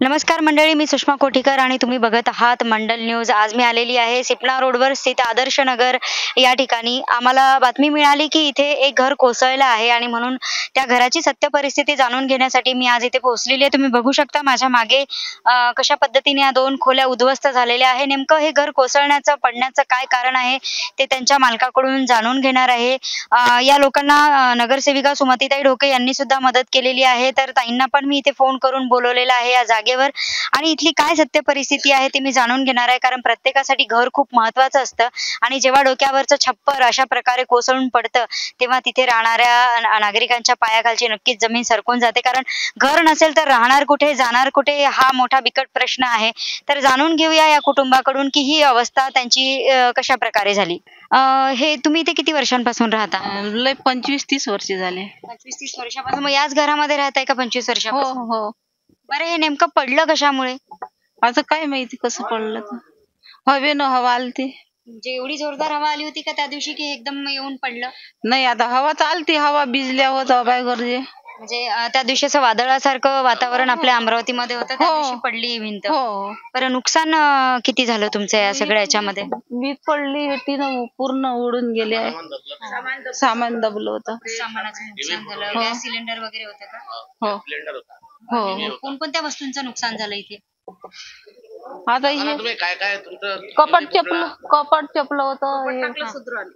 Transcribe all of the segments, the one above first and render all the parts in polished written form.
नमस्कार मंडळी, मी सुषमा कोठीकर आणि तुम्ही बघत आहात मंडल न्यूज. आज मी आलेली आहे सिपना रोडवर स्थित आदर्श नगर या ठिकाणी. आम्हाला बातमी मिळाली की इथे एक घर कोसळलं आहे आणि म्हणून त्या घराची सत्य परिस्थिती जाणून घेण्यासाठी मी आज इथे पोहोचलेली आहे. तुम्ही बघू शकता माझ्या मागे कशा पद्धतीने या दोन खोल्या उद्ध्वस्त झालेल्या आहे. नेमकं हे घर कोसळण्याचं पडण्याचं काय कारण आहे ते त्यांच्या मालकाकडून जाणून घेणार आहे. या लोकांना नगरसेविका सुमतीताई ढोके यांनी सुद्धा मदत केलेली आहे. तर ताईंना पण मी इथे फोन करून बोलवलेलं आहे या जागेवर आणि इथली काय सत्य परिस्थिती आहे ते मी जाणून घेणार आहे. कारण प्रत्येकासाठी घर खूप महत्त्वाचं असतं आणि जेव्हा डोक्यावरचं छप्पर अशा प्रकारे कोसळून पडतं तेव्हा तिथे राहणाऱ्या नागरिकांच्या पायाखालची नक्कीच जमीन सरकून जाते. कारण घर नसेल तर राहणार कुठे, जाणार कुठे, हा मोठा बिकट प्रश्न आहे. तर जाणून घेऊया या कुटुंबाकडून की ही अवस्था त्यांची कशा प्रकारे झाली. हे तुम्ही इथे किती वर्षांपासून राहता? लय 25-30 वर्ष झाले. 25-30 वर्षापासून. मग याच घरामध्ये राहताय का 25 हो वर्षापासून? हो. बरं, हे नेमकं पडलं कशामुळे? आता काय माहिती कसं पडलं तर. हवेनं हवा आलती. म्हणजे एवढी जोरदार हवा आली होती का त्या दिवशी की एकदम येऊन पडलं? नाही, आता हवा चालती, हवा भिजल्या होत बाय गरजे. म्हणजे त्या दिवशी असं वादळासारखं वातावरण आपल्या अमरावतीमध्ये होतं, त्या हो. दिवशी पडली ही भिंत. हो. बरं, नुकसान किती झालं तुमचं या सगळ्या याच्यामध्ये? वीज पडली, तिनं पूर्ण उडून गेले आहे. सामान दबलं होतं. सामानाचं नुकसान झालं. हो. गॅस सिलेंडर वगैरे होतं का? हो हो. आणि कोणकोणत्या वस्तूंचं नुकसान झालं इथे? आता हे कपाट चपल होतं. हे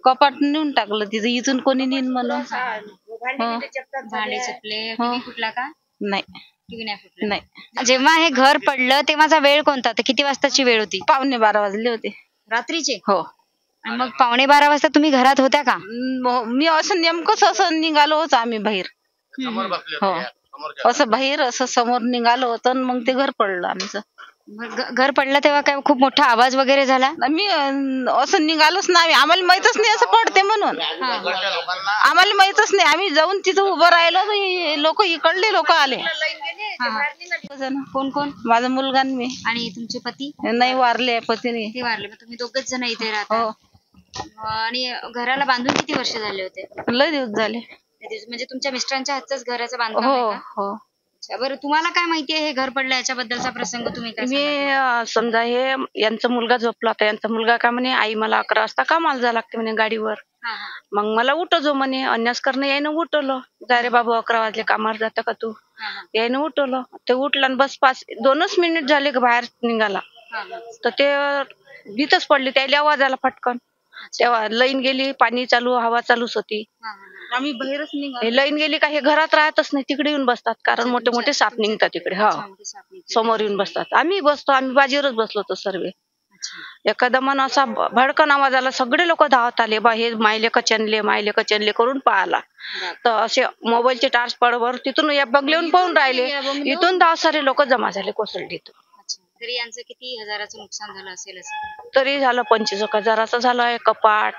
कपाट नेऊन टाकलं तिथं. इथून कोणी नेईन म्हणून. भांडे चपले. टीव्ही फुटला का? नाही टीव्ही नाही फुटला. नाही. जेव्हा हे घर पडलं तेव्हाचा वेळ कोणता? तर किती वाजताची वेळ होती? 12:15 वाजले होते. रात्रीचे? हो. आणि मग 12:15 वाजता तुम्ही घरात होत्या का? मी असं नेमकंच असं निघालो होतो आम्ही बाहेर. हो, असं बाहेर असं समोर निघालो होतो आणि मग ते घर पडलं आमचं. मग घर पडलं तेव्हा काय खूप मोठा आवाज वगैरे झाला? मी असं निघालोच नाही. आम्हाला माहितच नाही असं पडते म्हणून. आम्हाला माहितच नाही. आम्ही जाऊन तिथं उभं राहिलो, लोक इकडले लोक आले. कोण कोण? माझा मुलगा आणि मी. आणि तुमचे पती? नाही, वारले पतीने. ते वारले. मग तुम्ही दोघच जण इथे राहता? हो. आणि घराला बांधून किती वर्ष झाले होते? लय दिवस झाले. म्हणजे तुमच्या मिस्टरांच्या हातच घराचं बांधकाम हो आहे का? हो. अच्छा, बरं, तुम्हाला काय माहितीये हे घर पडलं याच्याबद्दलचा प्रसंग तुम्ही काय मी समजा हे यांचा मुलगा झोपला होता. यांचा मुलगा काय म्हणे, आई मला 11 वाजता कामाला जावं लागते म्हणे गाडीवर. मग मला उठवजो म्हणे. अन्यास करणं यायनं उठवलं. जा रे बाबू, 11 वाजले, कामावर जाता का तू? यायनं उठवलं. ते उठलं आणि बस 2च मिनिट झाले की बाहेर निघाला तर ते भीतच पडली. त्याला आवाज आला फटकन. तेव्हा लाईन गेली, पाणी चालू, हवा चालूच होती. आम्ही बाहेरच हे लाईन गेली का हे घरात राहतच नाही, तिकडे येऊन बसतात. कारण मोठे मोठे साप निघतात तिकडे. हा, समोर येऊन बसतात. आम्ही बसतो, आम्ही बाजीवरच बसलो होतो सर्व. एखादा मन असा भडकन आवाज आला, सगळे लोक धावत आले. बा हे मायले कचनले करून पाहला तर असे मोबाईलचे टार्च पडवर तिथून या बंगल्याहून पाहून राहिले. इथून 10 सारे लोक जमा झाले कोसळले. तरी यांचं किती हजाराचं नुकसान झालं असेल असं? तरी झालं 25,000 झालं. कपाट,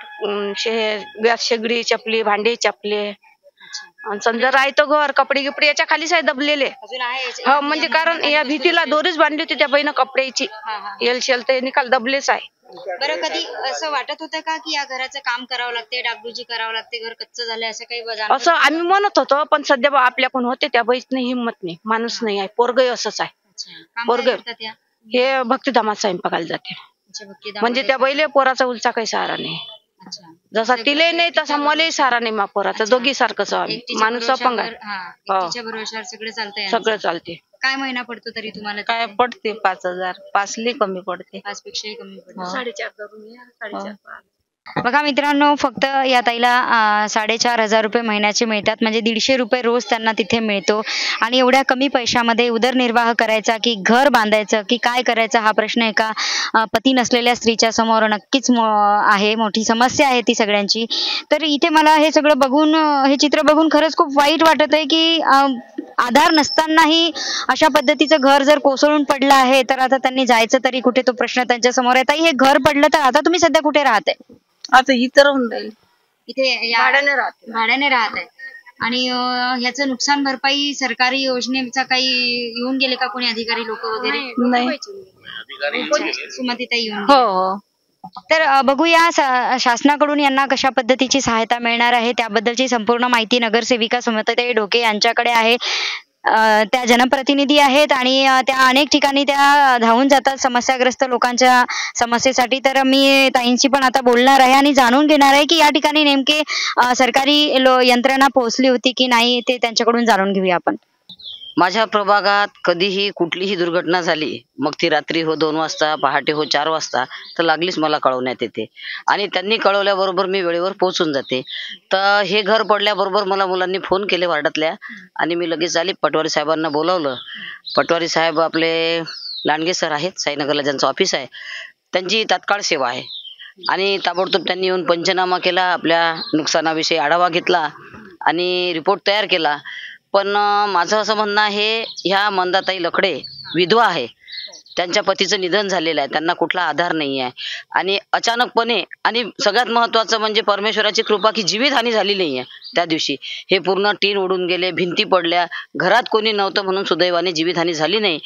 गॅस शेगडी, चपली, भांडे चपले आणि समजा राहतो घर, कपडे गिपडे याच्या खालीच आहे दबलेले. हो, म्हणजे कारण या भीतीला दोरीच बांधली होती त्या बाईनं कपड्याची. येलशेल ते निकाल दबलेच आहे. बरं, कधी असं वाटत होतं का की या घराचं काम करावं लागते, डागडुजी करावं लागते, घर कच्चं झालंय असं काही? असं आम्ही म्हणत होतो, पण सध्या आपल्याकडून होते त्या बाईच हिंमत नाही. माणूस नाही आहे. पोरगही असंच आहे. पोरग हे भक्तिधामात स्वयंपाकाला जाते. म्हणजे त्या बैले पोराचा उलचा काही सहारा नाही. जसा तिले नाही तसा मलाही सहारा नाही. मा पोराचा दोघी सारखंच माणूस अपंग आहे. सगळं चालते. काय महिना पडतो तरी तुम्हाला? काय पडते 5,000. 5 कमी पडते. 5 पेक्षाही कमी पडते. 4,500. बघा मित्रांनो, फक्त या ताईला 4,500 रुपये महिन्याचे मिळतात. म्हणजे 150 रुपये रोज त्यांना तिथे मिळतो. आणि एवढ्या कमी पैशामध्ये उदरनिर्वाह करायचा की घर बांधायचं की काय करायचं हा प्रश्न एका पती नसलेल्या स्त्रीच्या समोर नक्कीच आहे. मोठी समस्या आहे ती सगळ्यांची. तर इथे मला हे सगळं बघून, हे चित्र बघून खरंच खूप वाईट वाटत आहे की आधार नसतानाही अशा पद्धतीचं घर जर कोसळून पडलं आहे तर आता त्यांनी जायचं तरी कुठे, तो प्रश्न त्यांच्या समोर आहे. ताई, हे घर पडलं तर आता तुम्ही सध्या कुठे राहताय? आता इथं राहून राहील. इथे भाड्याने राहत आहे. आणि ह्याचं नुकसान भरपाई सरकारी योजनेचा काही येऊन गेले का कोणी अधिकारी लोक वगैरे? नाही. सुमतीताई येऊन? हो. तर बघूया शासनाकडून यांना कशा पद्धतीची सहायता मिळणार आहे त्याबद्दलची संपूर्ण माहिती नगरसेविका सुमतीताई ढोके यांच्याकडे आहे. त्या जनप्रतिनिधी आहेत आणि त्या अनेक ठिकाणी त्या धावून जातात समस्याग्रस्त लोकांच्या समस्येसाठी. तर मी ताईंशी पण आता बोलणार आहे आणि जाणून घेणार आहे की या ठिकाणी नेमके सरकारी यंत्रणा पोहोचली होती की नाही, ते त्यांच्याकडून जाणून घेऊया आपण. माझ्या प्रभागात कधीही कुठलीही दुर्घटना झाली, मग ती रात्री हो 2 वाजता, पहाटे हो 4 वाजता, तर लागलीच मला कळवण्यात येते आणि त्यांनी कळवल्याबरोबर मी वेळेवर पोहोचून जाते. तर हे घर पडल्याबरोबर मला मुलांनी फोन केले वार्डातल्या आणि मी लगेच आले. पटवारी साहेबांना बोलावलं. पटवारी साहेब आपले लांडगे सर आहेत, साईनगरला ज्यांचं ऑफिस आहे, त्यांची तात्काळ सेवा आहे आणि ताबडतोब त्यांनी येऊन पंचनामा केला, आपल्या नुकसानाविषयी आढावा घेतला आणि रिपोर्ट तयार केला. पण माझं असं म्हणणं आहे, ह्या मंदाताई लकडे विधवा आहे. त्यांच्या पतीचं निधन झालेलं आहे, त्यांना कुठला आधार नाही आहे आणि अचानकपणे, आणि सगळ्यात महत्त्वाचं म्हणजे परमेश्वराची कृपा की जीवितहानी झाली नाही आहे त्या दिवशी. हे पूर्ण टीन उडून गेले, भिंती पडल्या, घरात कोणी नव्हतं म्हणून सुदैवाने जीवितहानी झाली नाही.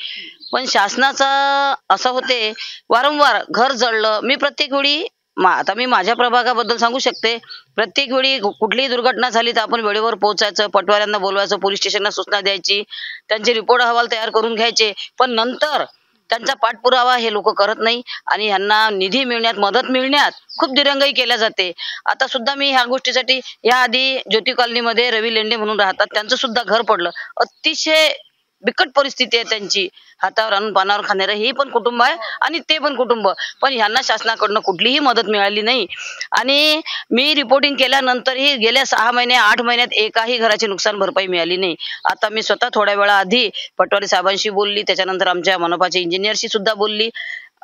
पण शासनाचं असं होते, वारंवार घर जळलं. मी प्रत्येक वेळी आता मी माझ्या प्रभागाबद्दल सांगू शकते, प्रत्येक वेळी कुठलीही दुर्घटना झाली तर आपण वेळेवर पोहोचायचं, पटवाऱ्यांना बोलवायचं, पोलीस स्टेशनला सूचना द्यायची, त्यांचे रिपोर्ट अहवाल तयार करून घ्यायचे. पण नंतर त्यांचा पाठपुरावा हे लोक करत नाही आणि ह्यांना निधी मिळण्यात, मदत मिळण्यात खूप दिरंगाई केल्या जाते. आता सुद्धा मी ह्या गोष्टीसाठी, या आधी ज्योती कॉलनीमध्ये रवी लेंडे म्हणून राहतात, त्यांचं सुद्धा घर पडलं. अतिशय बिकट परिस्थिती आहे त्यांची, हातावर आणून पानावर खाणारं हे पण कुटुंब आहे आणि ते पण कुटुंब. पण ह्यांना शासनाकडनं कुठलीही मदत मिळाली नाही आणि मी रिपोर्टिंग केल्यानंतरही गेल्या 6 महिने 8 महिन्यात एकाही घराची नुकसान भरपाई मिळाली नाही. आता मी स्वतः थोड्या वेळा आधी पटवारी साहेबांशी बोलली, त्याच्यानंतर आमच्या मनपाच्या इंजिनियरशी सुद्धा बोलली.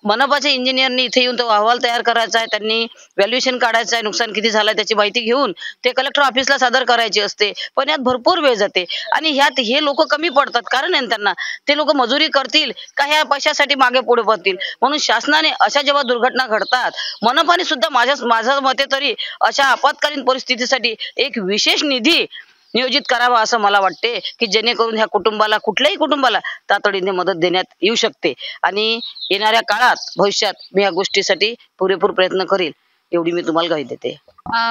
मनपाच्या इंजिनियरनी इथे येऊन तो अहवाल तयार करायचा आहे, त्यांनी व्हॅल्युएशन काढायचं आहे, नुकसान किती झालं त्याची माहिती घेऊन ते कलेक्टर ऑफिसला सादर करायची असते. पण यात भरपूर वेळ जाते आणि ह्यात हे लोक कमी पडतात. कारण आहे त्यांना, ते लोक मजुरी करतील का ह्या पैशासाठी मागे पुढे पडतील. म्हणून शासनाने अशा जेव्हा दुर्घटना घडतात, मनपाने सुद्धा माझ्या मते तरी अशा आपत्कालीन परिस्थितीसाठी एक विशेष निधी नियोजित करावा असं मला वाटते, की जेणेकरून ह्या कुटुंबाला, कुठल्याही कुटुंबाला तातडीने मदत देण्यात येऊ शकते. आणि येणाऱ्या काळात, भविष्यात मी या गोष्टीसाठी पुरेपूर प्रयत्न करील, एवढी मी तुम्हाला ग्वाही देते.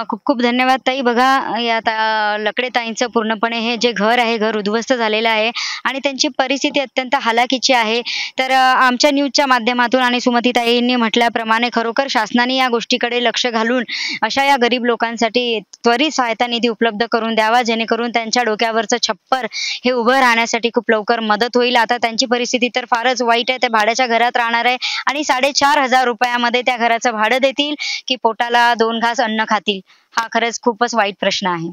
खूप खूप धन्यवाद ताई. बघा, या लकडे ताईंचं पूर्णपणे हे जे घर आहे, घर उद्ध्वस्त झालेलं आहे आणि त्यांची परिस्थिती अत्यंत हालाकीची आहे. तर आमच्या न्यूजच्या माध्यमातून आणि सुमती ताईंनी म्हटल्याप्रमाणे खरोखर शासनाने या गोष्टीकडे लक्ष घालून अशा या गरीब लोकांसाठी त्वरित सहायता निधी उपलब्ध करून द्यावा, जेणेकरून त्यांच्या डोक्यावरचं छप्पर हे उभं राहण्यासाठी खूप लवकर मदत होईल. आता त्यांची परिस्थिती तर फारच वाईट आहे. ते भाड्याच्या घरात राहणार आहे आणि 4,500 रुपयामध्ये त्या घराचं भाडं देतील की पोटाला 2 घास अन्न खातील? हा खरंच खूपच वाईट प्रश्न आहे.